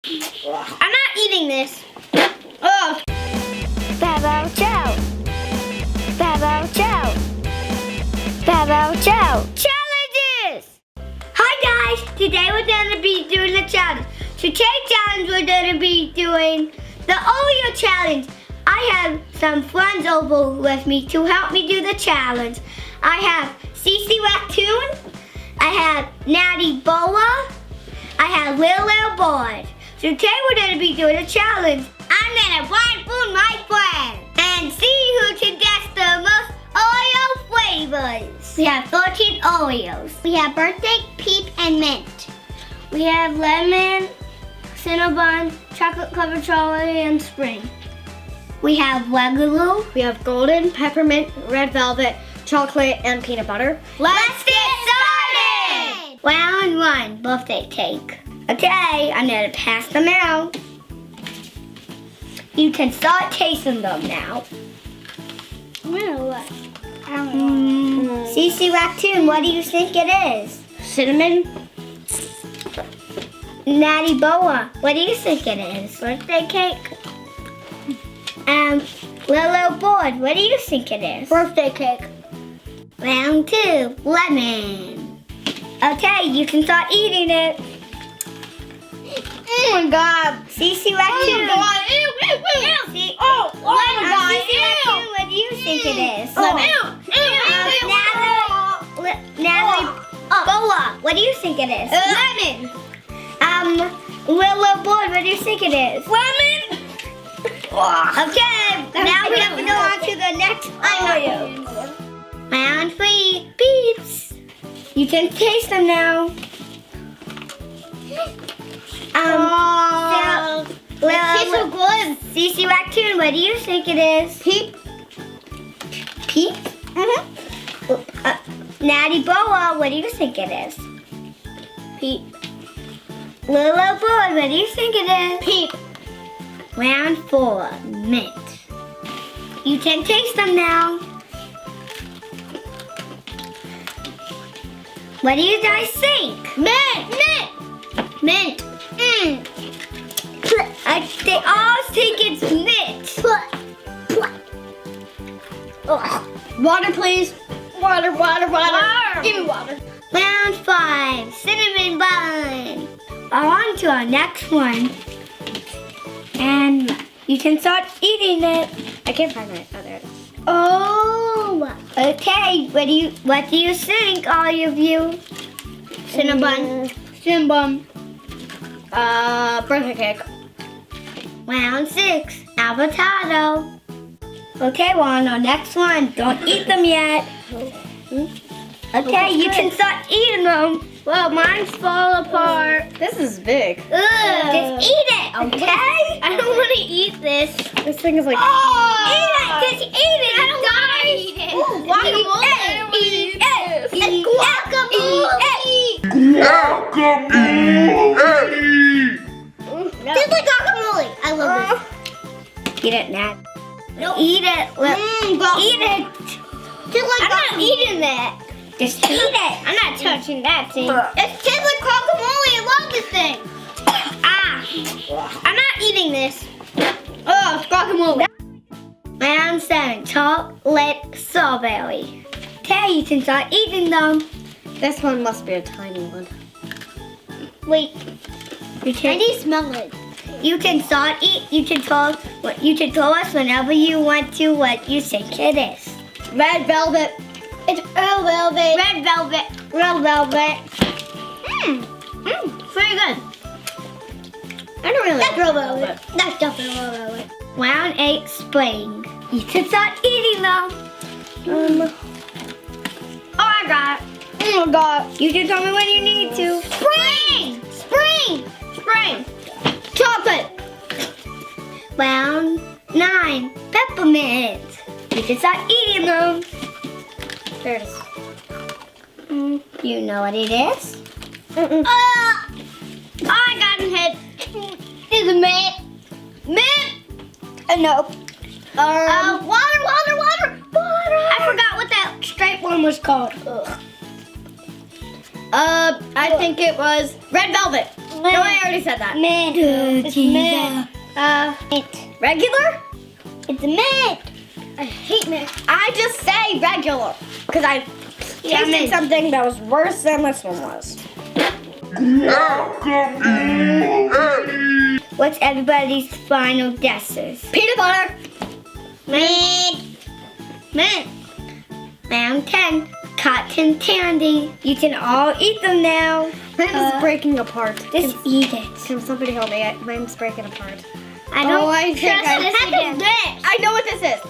I'm not eating this. Oh. Val Val Trout. Val Val Trout. Val Val Trout. Challenges! Hi guys, today we're going to be doing a challenge. Today's challenge we're going to be doing the Oreo challenge. I have some friends over with me to help me do the challenge. I have C.C Raccoon, I have Natty Boa, I have Lil Lil board. So today we're going to be doing a challenge. I'm going to blindfold my friend and see who can guess the most Oreo flavors. We have 13 Oreos. We have birthday, peep, and mint. We have lemon, cinnamon, chocolate covered strawberry, and spring. We have regular. We have golden, peppermint, red velvet, chocolate, and peanut butter. Let's get started! Round 1, birthday cake. Okay, I'm gonna pass them out. You can start tasting them now. C.C Raccoon, what do you think it is? Cinnamon. Natty Boa, what do you think it is? Birthday cake. Lil Lil board, what do you think it is? Birthday cake. Round 2, lemon. Okay, you can start eating it. Oh my God. C.C Raccoon. Oh my God. Ew, ew, ew. Oh my God. C.C Raccoon, what do you think it is? Natalie Boa, what do you think it is? Lemon. Lil Lil board, what do you think it is? Lemon. Okay, now we have to go on to the next Oreo. Round 3, beets. You can taste them now. Tastes so good. C.C Raccoon, what do you think it is? Peep. Peep? Natty Boa, what do you think it is? Peep. Lil Lil boy, what do you think it is? Peep. Round 4, mint. You can taste them now. What do you guys think? Mint. Mint. Mint. They all think it's mint. Water, please. Water. Give me water. Round 5, cinnamon bun. On to our next one. And you can start eating it. I can't find my other. Oh, okay. What do you think, all of you? Cinnamon. Birthday cake. Round 6, avocado. Okay, we're on our next one. Don't eat them yet. Okay, you can start eating them. Well, mine's fall apart. This is big. Just eat it, okay? I don't want to eat this. This thing is like. Eat it, just eat it. I don't want to eat it. Ooh, guacamole. Eat it. Eat just like guacamole. I love this. Eat it, Nat. No. Eat it. Eat it. Just like I'm not eating that. Just eat it. I'm not touching that thing. It's just like guacamole. I love this thing. I'm not eating this. Oh, it's guacamole. Round 7, chocolate strawberry. Okay, you can start eating them. This one must be a tiny one. Wait. You can. I need to smell it. You can start eat. You can tell us whenever you want to what you think it is. Red velvet. It's real velvet. Red velvet. Real velvet. Pretty good. I don't really That's like real velvet. velvet. That's definitely real velvet. Round 8, spring. You can start eating them. Oh my God. Oh my God. You can tell me when you need to. Spring. Chocolate. Round 9, peppermint. You can start eating them. There it is. You know what it is? I got hit. Is it mint? No. Water. I forgot what that straight one was called. I think it was red velvet. mint. No, I already said that. Mint. It's mint. Mint. Regular? It's mint. I hate mint. I just say regular because I tasted mint. something that was worse than this one was. What's everybody's final guesses? Peanut butter. Mint. Mint. Round 10, cotton candy. You can all eat them now. Mine is breaking apart. Just eat it. Can somebody help me? Mine's breaking apart. I don't I think trust I- this Heck is again. this? I know what this is.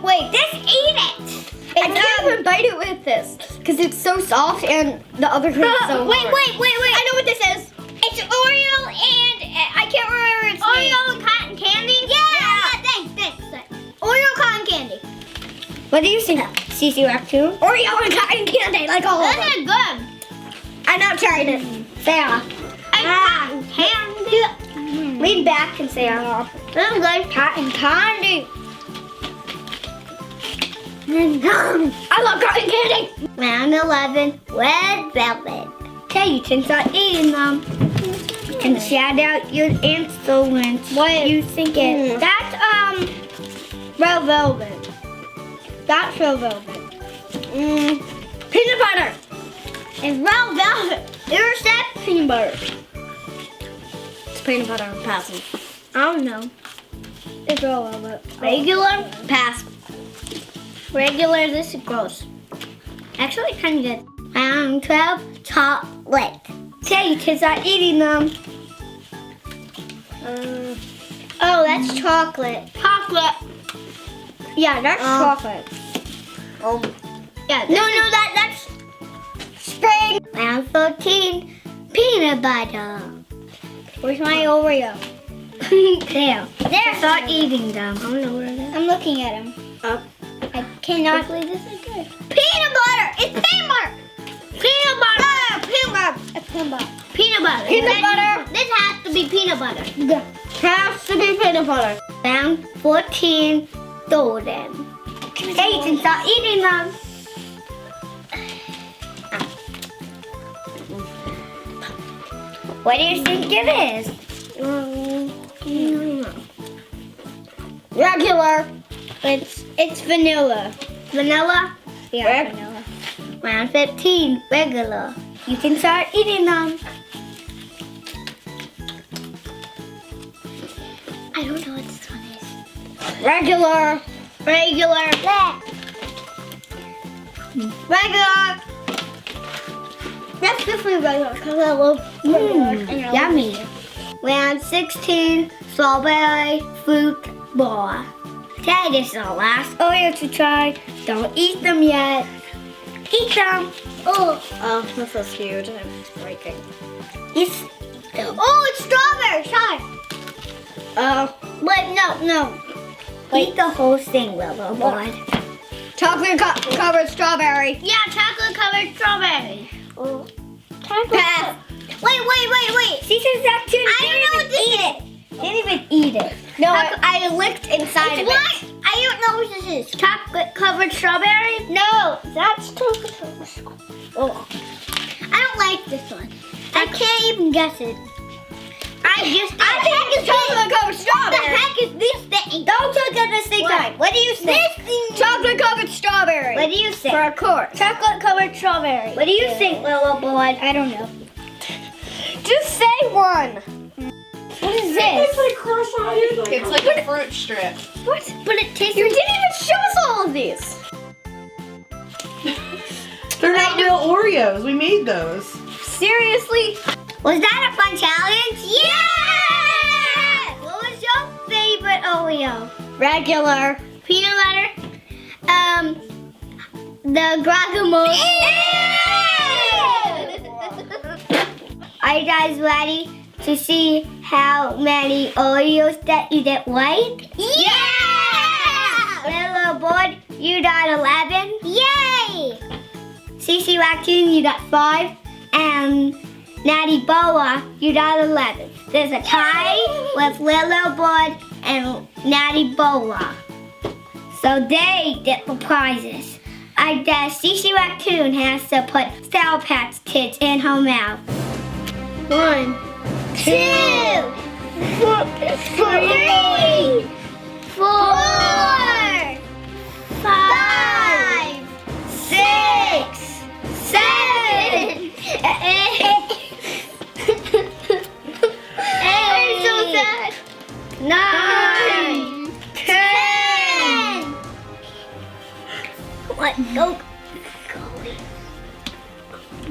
Wait. Just eat it. I can't even bite it with this because it's so soft and the other thing is so Wait. hard. I know what this is. It's Oreo and I can't remember its name. Oreo and cotton candy? Yeah. Thanks. Oreo cotton candy. What do you think? C.C Raccoon? Oreo and cotton candy, like all of them. This is good. I'm not trying it. Sarah. And cotton candy. Lean back and say This is good. cotton candy. I love cotton candy. Round 11, red velvet. Okay, you can start eating them. You can shout out your answer when you think it. That's Red velvet. That's red velvet. Peanut butter. it's brown velvet. You said peanut butter. It's peanut butter. I'm passing. I don't know. It's red velvet. Regular. Pass. Regular. This is gross. Actually, kind of good. Round 12, chocolate. Okay, you can start eating them. Oh, that's chocolate. Chocolate. Yeah, that's chocolate. Yeah. No, that's spring. Round 13, peanut butter. Where's my Oreo? There. Start eating them. I don't know where it is. I'm looking at him. Up. I cannot believe this is good. Peanut butter. It's peanut butter. Peanut butter. Peanut butter. It's peanut butter. Peanut butter. Peanut butter. This has to be peanut butter. Has to be peanut butter. Round 14, golden. Okay, you can start eating them. What do you think it is? Regular. It's vanilla. Vanilla? Yeah, vanilla. Round 15, regular. You can start eating them. I don't know what this one is. Regular. Regular. Regular. That's definitely regular because I love regular. Yummy. Round 16, strawberry fruit bar. Okay, this is our last Oreo to try. Don't eat them yet. Eat them. Oh, This is huge. It's breaking. It's it's strawberry. Sorry. Wait, no. eat the whole thing, little boy. Chocolate covered strawberry. Yeah, chocolate covered strawberry. Pass. Wait. C.C Raccoon I don't know what this is. didn't even eat it. No, I licked inside It's of what? it. I don't know what this is. Chocolate covered strawberry? No, that's chocolate covered strawberry. Oh. I don't like this one. I can't even guess it. I think it's chocolate covered strawberry. What the heck is this thing? Don't look at this thing. What? What do you This think? thing. Chocolate covered strawberry. What do you think? For a course. Chocolate covered strawberry. What do you think, little boy? I don't know. Just say one. What is this? It's like a fruit strip. What? But it tastes You didn't even show us all of these. They're not real Oreos. We made those. Seriously? Was that a fun challenge? Yeah! What was your favorite Oreo? Regular. Peanut butter. The guacamole. Are you guys ready to see how many Oreos that you did right? Yeah! Little boy, you got 11. Yay! C.C Raccoon, you got 5. And Natty Boa, you got 11. There's a tie with Little Boy and Natty Boa. So they get the prizes. I guess C.C Raccoon has to put Sour Patch Kids in her mouth. 1, 2, 3, 4, 5, 6, 7, 8. I'm so sad. 9, 10. What? Go.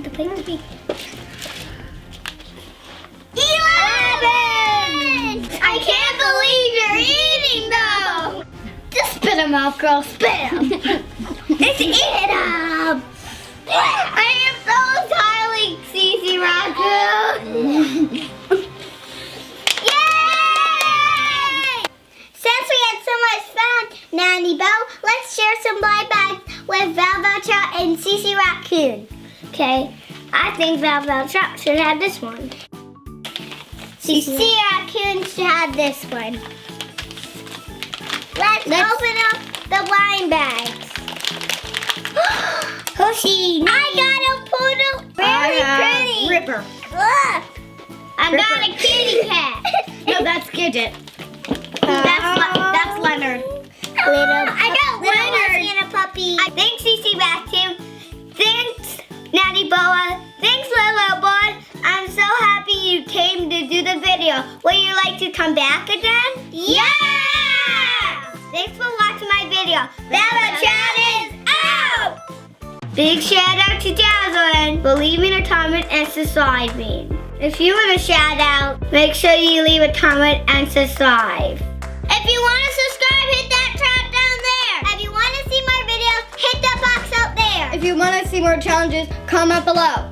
The plate's big. 11. I can't believe you're eating them. Just spit them out, girl. Spit them. Just eat them. I am so tired, C.C Raccoon. Yay! Since we had so much fun, Natty Boa, let's share some blind bags with Val Val Trout and C.C Raccoon. Okay, I think Val Val Trout should have this one. C.C Raccoon should have this one. Let's open up the blind bags. Hoshi, I got a poodle. Very pretty. Ripper. Look. I got a kitty cat. No, that's Gidget. That's Leonard. I got Leonard and a puppy. Thanks, C.C Raccoon. Thanks, Natty Boa. Thanks, Lil Boy. I'm so happy you came to do the video. Would you like to come back again? Yeah! Thanks for watching my video. Val Val Trout is out! Big shout out to Jasmine for leaving a comment and subscribing. If you want a shout out, make sure you leave a comment and subscribe. If you want to subscribe, hit that trap down there. If you want to see more videos, hit that box out there. If you want to see more challenges, comment below.